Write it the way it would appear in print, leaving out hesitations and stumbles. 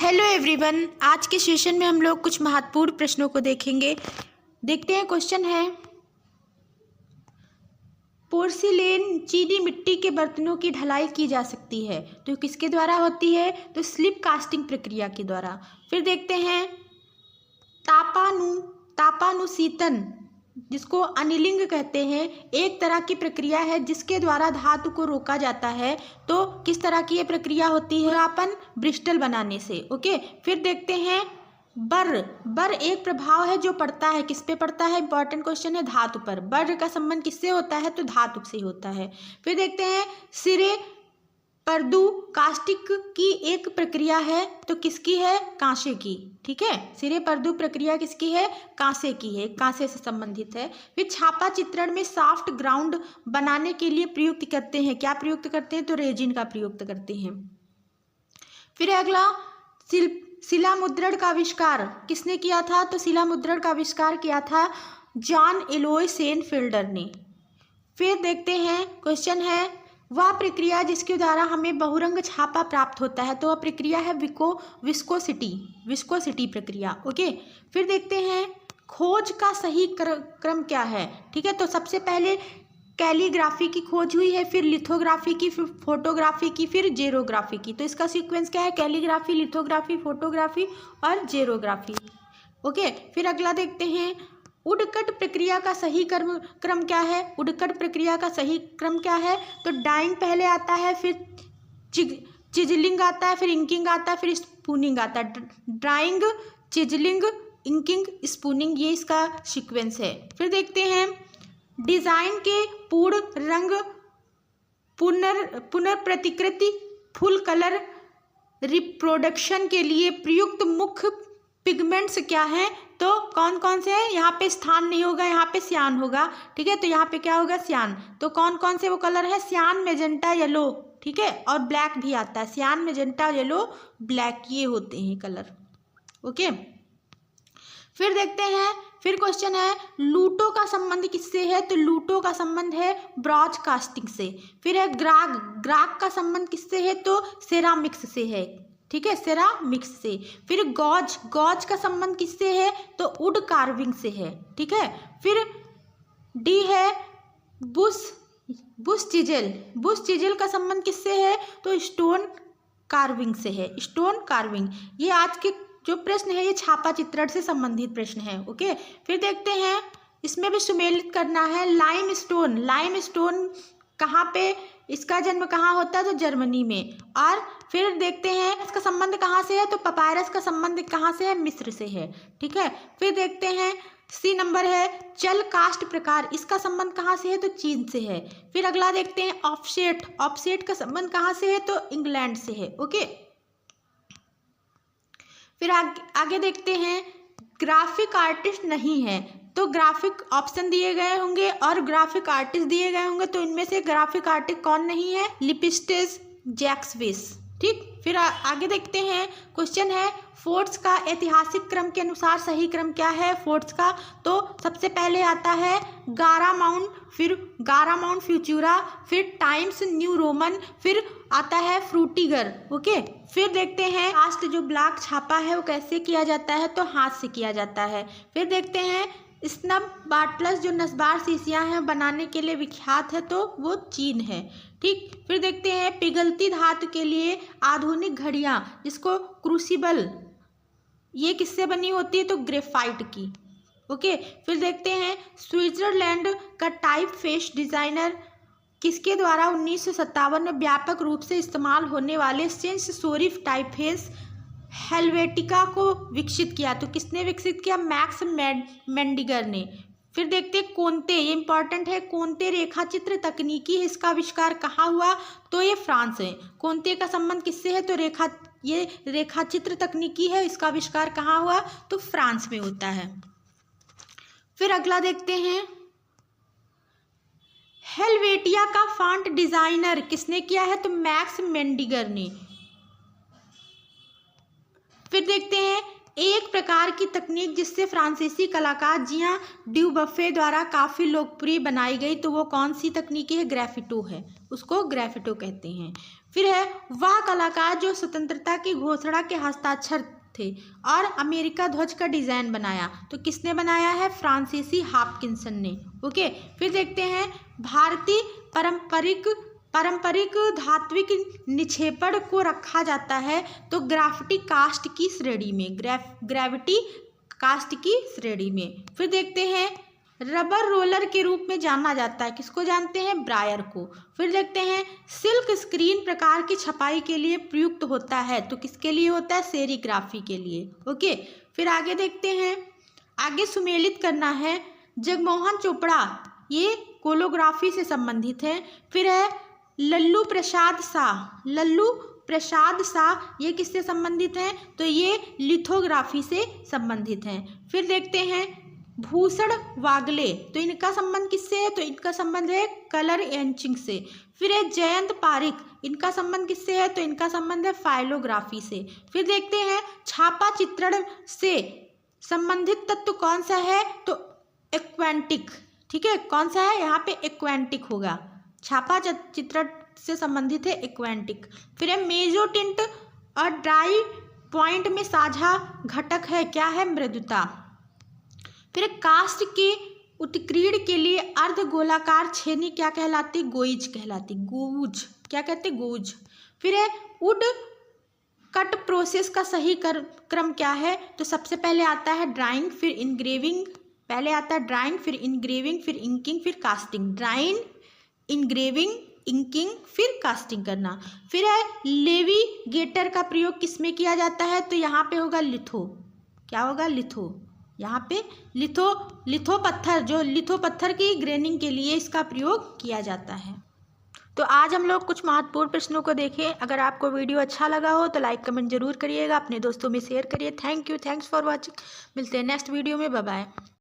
Hello everyone, आज के session में हम लोग कुछ महत्वपूर्ण प्रश्नों को देखेंगे। देखते हैं। क्वेश्चन है, पोर्सिलेन चीनी मिट्टी के बर्तनों की ढलाई की जा सकती है तो किसके द्वारा होती है? तो स्लिप कास्टिंग प्रक्रिया के द्वारा। फिर देखते हैं, तापानुशीतन जिसको अनिलिंग कहते हैं, एक तरह की प्रक्रिया है जिसके द्वारा धातु को रोका जाता है। तो किस तरह की ये प्रक्रिया होती है? खुरदरापन ब्रिस्टल बनाने से। ओके। फिर देखते हैं, बर एक प्रभाव है जो पड़ता है, किस पे पड़ता है? इंपॉर्टेंट क्वेश्चन है, धातु पर। बर का संबंध किससे होता है? तो धातु से होता है। फिर देखते हैं, सिरे पर्दु कास्टिक की एक प्रक्रिया है तो किसकी है? कांसे की। ठीक है, सिरे पर्दु प्रक्रिया किसकी है? कांसे की है, कांसे से संबंधित है। फिर छापा चित्रण में सॉफ्ट ग्राउंड बनाने के लिए प्रयुक्त करते हैं, क्या प्रयुक्त करते हैं? तो रेजिन का प्रयुक्त करते हैं। फिर अगला, शिला मुद्रण का आविष्कार किसने किया था? तो शिला मुद्रण का आविष्कार किया था जॉन एलोय सेनफील्डर ने। फिर देखते हैं, क्वेश्चन है, वह प्रक्रिया जिसके द्वारा हमें बहुरंग छापा प्राप्त होता है तो वह प्रक्रिया है विस्कोसिटी प्रक्रिया। ओके। फिर देखते हैं, खोज का सही क्रम क्या है? ठीक है, तो सबसे पहले कैलीग्राफी की खोज हुई है, फिर लिथोग्राफी की, फिर फोटोग्राफी की, फिर जेरोग्राफी की। तो इसका सीक्वेंस क्या है? कैलीग्राफी, लिथोग्राफी, फोटोग्राफी और जेरोग्राफी। ओके। फिर अगला देखते हैं, उडकट प्रक्रिया का सही क्रम क्या है? उडकट प्रक्रिया का सही क्रम क्या है? तो डाइंग पहले आता है, फिर चिजलिंग आता है, फिर इंकिंग आता है, फिर स्पूनिंग आता है। ड्राइंग, चिजलिंग, इंकिंग, स्पूनिंग, ये इसका सीक्वेंस है। फिर देखते हैं, डिजाइन के पूर्ण रंग पुनर्प्रतिकृति फुल कलर रिप्रोडक्शन के लिए प्रयुक्त मुख्य पिगमेंट्स क्या हैं? तो कौन कौन से हैं? यहाँ पे स्थान नहीं होगा, यहाँ पे सियान होगा। ठीक है, तो यहाँ पे क्या होगा? सियान। तो कौन कौन से वो कलर है? सियान, मेजेंटा, येलो। ठीक है, और ब्लैक भी आता है। सियान, मेजेंटा, येलो, ब्लैक, ये होते हैं कलर। ओके। फिर देखते हैं, फिर क्वेश्चन है, लूटो का संबंध किससे है? तो लूटो का संबंध है ब्रॉन्ज कास्टिंग से। फिर है ग्राग का संबंध किससे है? तो सेरामिक्स से है। ठीक है, सेरामिक्स से। फिर गॉज का संबंध किससे है? तो वुड कार्विंग से है। ठीक है। फिर डी है बुश चिजल का संबंध किससे है? तो स्टोन कार्विंग से है, स्टोन कार्विंग। ये आज के जो प्रश्न है ये छापा चित्रण से संबंधित प्रश्न है। ओके। फिर देखते हैं, इसमें भी सुमेलित करना है। लाइमस्टोन कहाँ पे, इसका जन्म कहाँ होता है? तो जर्मनी में। और फिर देखते हैं, इसका संबंध कहाँ से है? तो पपायरस का संबंध कहाँ से है? मिस्र से है। ठीक है। फिर देखते हैं, सी नंबर है चल कास्ट प्रकार, इसका संबंध कहाँ से है? तो चीन से है। फिर अगला देखते हैं, ऑफसेट का संबंध कहाँ से है? तो इंग्लैंड से है। ओके। फिर आगे देखते हैं, ग्राफिक आर्टिस्ट नहीं है तो ग्राफिक ऑप्शन दिए गए होंगे और ग्राफिक आर्टिस्ट दिए गए होंगे, तो इनमें से ग्राफिक आर्टिस्ट कौन नहीं है? लिपिस्टेस जैक्सविस। ठीक। फिर आगे देखते हैं, क्वेश्चन है, फोर्ट्स का ऐतिहासिक क्रम के अनुसार सही क्रम क्या है? फोर्ट्स का, तो सबसे पहले आता है गारामाउंट, फिर गारामाउंट फ्यूचुरा, फिर टाइम्स न्यू रोमन, फिर आता है फ्रूटिगर। ओके। फिर देखते हैं, कास्ट जो ब्लॉक छापा है वो कैसे किया जाता है? तो हाथ से किया जाता है। फिर देखते हैं, स्नब बाटल्स जो नस्बार शीशियाँ हैं बनाने के लिए विख्यात है तो वो चीन है। ठीक। फिर देखते हैं, पिघलती धातु के लिए आधुनिक घड़ियाँ जिसको क्रूसिबल, ये किससे बनी होती है? तो ग्रेफाइट की। ओके। फिर देखते हैं, स्विट्जरलैंड का टाइप फेस डिजाइनर किसके द्वारा 1957 में व्यापक रूप से इस्तेमाल होने वाले सेंस सोरिफ टाइपफेस हेल्वेटिका को विकसित किया? तो किसने विकसित किया? मैक्स मेंडिगर ने। फिर देखते हैं, कोंते, ये इंपॉर्टेंट है, कोंते रेखा चित्र तकनीकी है, इसका आविष्कार कहाँ हुआ? तो ये फ्रांस है। कोंते का संबंध किससे है? तो ये रेखा चित्र तकनीकी है, इसका आविष्कार कहाँ हुआ? तो फ्रांस में होता है। फिर अगला देखते हैं, हेल्वेटिया का फॉन्ट डिजाइनर किसने किया है? तो मैक्स मेंडिगर ने। फिर देखते हैं, एक प्रकार की तकनीक जिससे फ्रांसीसी कलाकार जियां ड्यूबफे द्वारा काफ़ी लोकप्रिय बनाई गई, तो वो कौन सी तकनीक है? ग्राफिटो है, उसको ग्राफिटो कहते हैं। फिर है वह कलाकार जो स्वतंत्रता की घोषणा के हस्ताक्षर थे और अमेरिका ध्वज का डिजाइन बनाया, तो किसने बनाया है? फ्रांसीसी हॉपकिंसन ने। ओके, फिर देखते हैं भारतीय पारंपरिक धात्विक निक्षेपण को रखा जाता है तो ग्राफिटी कास्ट की श्रेणी में, ग्रेविटी कास्ट की श्रेणी में। फिर देखते हैं रबर रोलर के रूप में जाना जाता है, किसको जानते हैं? ब्रायर को। फिर देखते हैं सिल्क स्क्रीन प्रकार की छपाई के लिए प्रयुक्त होता है, तो किसके लिए होता है? सेरीग्राफी के लिए। ओके, फिर आगे देखते हैं, आगे सुमेलित करना है। जगमोहन चोपड़ा ये कोलोग्राफी से संबंधित है। फिर है लल्लू प्रसाद शाह ये किससे संबंधित हैं? तो ये लिथोग्राफी से संबंधित हैं। फिर देखते हैं भूषण वागले, तो इनका संबंध किससे है? तो इनका संबंध है कलर एंचिंग से। फिर है जयंत पारिक, इनका संबंध किससे है? तो इनका संबंध है फाइलोग्राफी से। फिर देखते हैं छापा चित्रण से संबंधित तत्व कौन सा है? तो एक्वेंटिक। ठीक है, कौन सा है? यहाँ पे एक्वेंटिक होगा, छापा चित्रण से संबंधित है एक्वेंटिक। फिर है मेजोटिंट और ड्राई पॉइंट में साझा घटक है, क्या है? मृदुता। फिर कास्ट के उत्कीर्ण के लिए अर्ध गोलाकार छेनी क्या कहलाती? गोइज कहलाती। गूज क्या कहते? गूज। फिर है वुड कट प्रोसेस का सही क्रम क्या है? तो सबसे पहले आता है ड्राइंग, फिर इंग्रेविंग, पहले आता है ड्राइंग, फिर इंग्रेविंग, फिर इंकिंग, फिर कास्टिंग। ड्राइंग, इंग्रेविंग, इंकिंग, फिर कास्टिंग करना। फिर है लेविगेटर का प्रयोग किसमें किया जाता है? तो यहाँ पे होगा लिथो, क्या होगा? लिथो। यहाँ पे लिथो पत्थर, जो लिथो पत्थर की ग्रेनिंग के लिए इसका प्रयोग किया जाता है। तो आज हम लोग कुछ महत्वपूर्ण प्रश्नों को देखें। अगर आपको वीडियो अच्छा लगा हो तो लाइक कमेंट जरूर करिएगा, अपने दोस्तों में शेयर करिए। Thank you, thanks for watching. मिलते हैं नेक्स्ट वीडियो में, बाय बाय।